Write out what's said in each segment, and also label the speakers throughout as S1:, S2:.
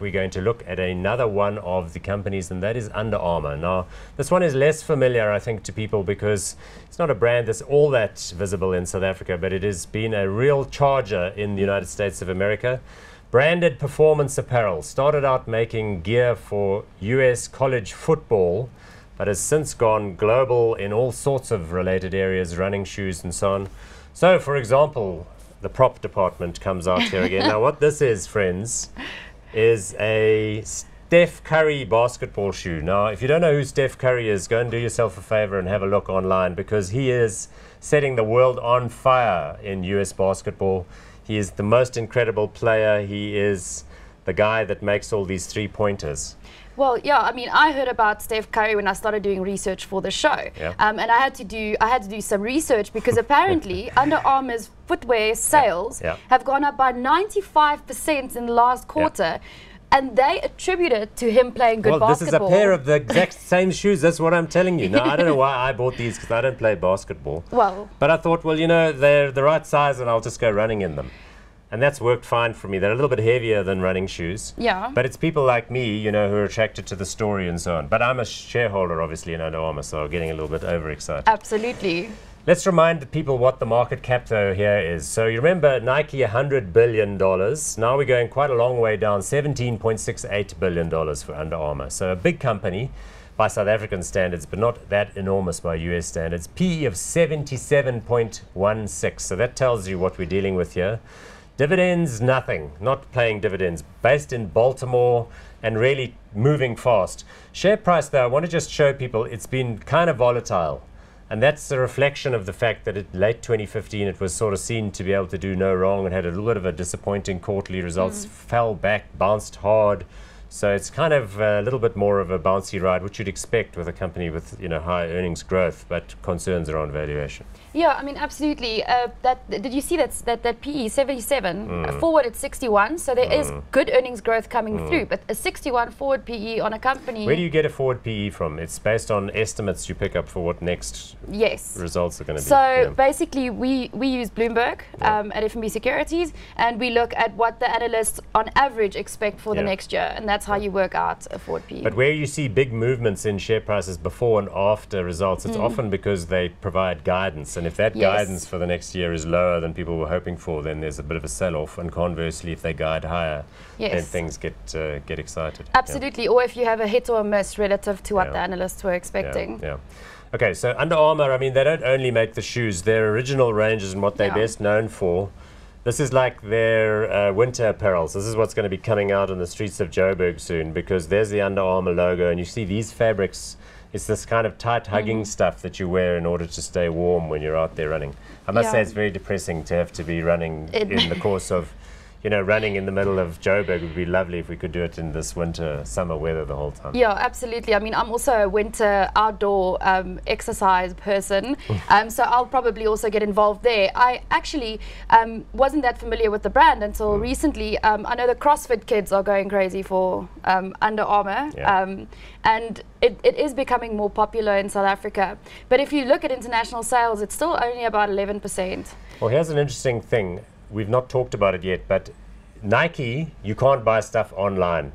S1: we're going to look at another one of the companies, and that is Under Armour. Now, this one is less familiar, I think, to people because it's not a brand that's all that visible in South Africa, but it has been a real charger in the United States of America. Branded performance apparel, started out making gear for US college football, but has since gone global in all sorts of related areas, running shoes and so on. So, for example, the prop department comes out here again. Now, what this is, friends, is a Steph Curry basketball shoe. Now, if you don't know who Steph Curry is, go and do yourself a favor and have a look online, because he is setting the world on fire in US basketball. He is the most incredible player. He is the guy that makes all these three-pointers.
S2: Well, yeah, I mean, I heard about Steph Curry when I started doing research for the show.
S1: Yeah.
S2: And I had to do some research because apparently Under Armour's footwear sales have gone up by 95% in the last quarter. And they attribute it to him playing good basketball.
S1: Well, this is a pair of the exact same shoes. That's what I'm telling you. Now, I don't know why I bought these, because I don't play basketball.
S2: Well,
S1: but I thought, well, you know, they're the right size and I'll just go running in them. And that's worked fine for me. They're a little bit heavier than running shoes.
S2: Yeah.
S1: But it's people like me, you know, who are attracted to the story and so on. But I'm a shareholder, obviously, in Under Armour, so I'm getting a little bit overexcited.
S2: Absolutely.
S1: Let's remind the people what the market cap, though, here is. So you remember Nike, $100 billion. Now we're going quite a long way down, $17.68 billion for Under Armour. So a big company by South African standards, but not that enormous by US standards. PE of 77.16. So that tells you what we're dealing with here. Dividends, nothing, not paying dividends, based in Baltimore and really moving fast. Share price, though, I want to just show people it's been kind of volatile. And that's a reflection of the fact that in late 2015 it was sort of seen to be able to do no wrong and had a little bit of a disappointing quarterly results, fell back, bounced hard. So it's kind of a little bit more of a bouncy ride, which you'd expect with a company with, you know, high earnings growth, but concerns around valuation.
S2: Yeah, I mean, absolutely. Did you see that PE 77, forward at 61? So there is good earnings growth coming through, but a 61 forward PE on a company.
S1: Where do you get a forward PE from? It's based on estimates you pick up for what next results are going to be.
S2: So basically, we use Bloomberg at FNB Securities, and we look at what the analysts on average expect for the next year, and that's how you work out a forward PE.
S1: But where you see big movements in share prices before and after results, it's often because they provide guidance. And if that guidance for the next year is lower than people were hoping for, then there's a bit of a sell-off. And conversely, if they guide higher, then things get excited.
S2: Absolutely. Or if you have a hit or a miss relative to what the analysts were expecting.
S1: Okay, so Under Armour, I mean, they don't only make the shoes. Their original ranges and what they're best known for, this is like their winter apparel. So this is what's going to be coming out on the streets of Joburg soon, because there's the Under Armour logo, and you see these fabrics. It's this kind of tight hugging stuff that you wear in order to stay warm when you're out there running. I must say it's very depressing to have to be running in the course of, you know, running in the middle of Joburg. It would be lovely if we could do it in this summer weather the whole time.
S2: Yeah, absolutely. I mean, I'm also a winter outdoor exercise person, so I'll probably also get involved there. I actually wasn't that familiar with the brand until recently. I know the CrossFit kids are going crazy for Under Armour, and it is becoming more popular in South Africa. But if you look at international sales, it's still only about 11%.
S1: Well, here's an interesting thing. We've not talked about it yet, but Nike, you can't buy stuff online.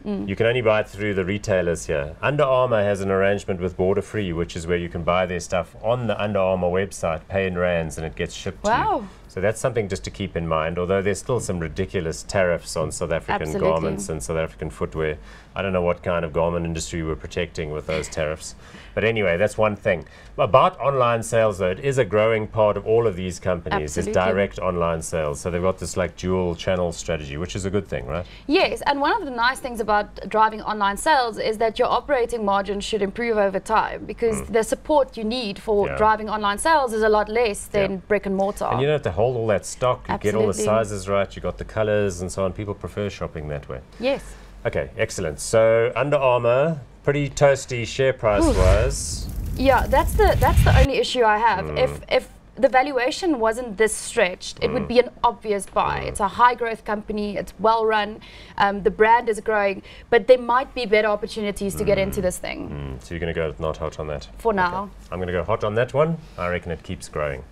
S1: You can only buy it through the retailers here. Under Armour has an arrangement with Border Free, which is where you can buy their stuff on the Under Armour website, pay in rands, and it gets shipped to you. So that's something just to keep in mind, although there's still some ridiculous tariffs on South African garments and South African footwear. I don't know what kind of garment industry we're protecting with those tariffs. But anyway, that's one thing. About online sales, though, it is a growing part of all of these companies. Is direct online sales. So they've got this like dual channel strategy, which is a good thing, right?
S2: Yes, and one of the nice things about driving online sales is that your operating margin should improve over time, because the support you need for driving online sales is a lot less than brick and mortar.
S1: And you don't have to hold all that stock, you get all the sizes right, you got the colors and so on. People prefer shopping that way.
S2: Yes.
S1: Okay, excellent. So Under Armour, pretty toasty share price wise.
S2: Yeah, that's the only issue I have. If the valuation wasn't this stretched, it would be an obvious buy. It's a high growth company, it's well run, the brand is growing, but there might be better opportunities to get into this thing.
S1: So you're going to go not hot on that?
S2: For now.
S1: I'm going to go hot on that one. I reckon it keeps growing.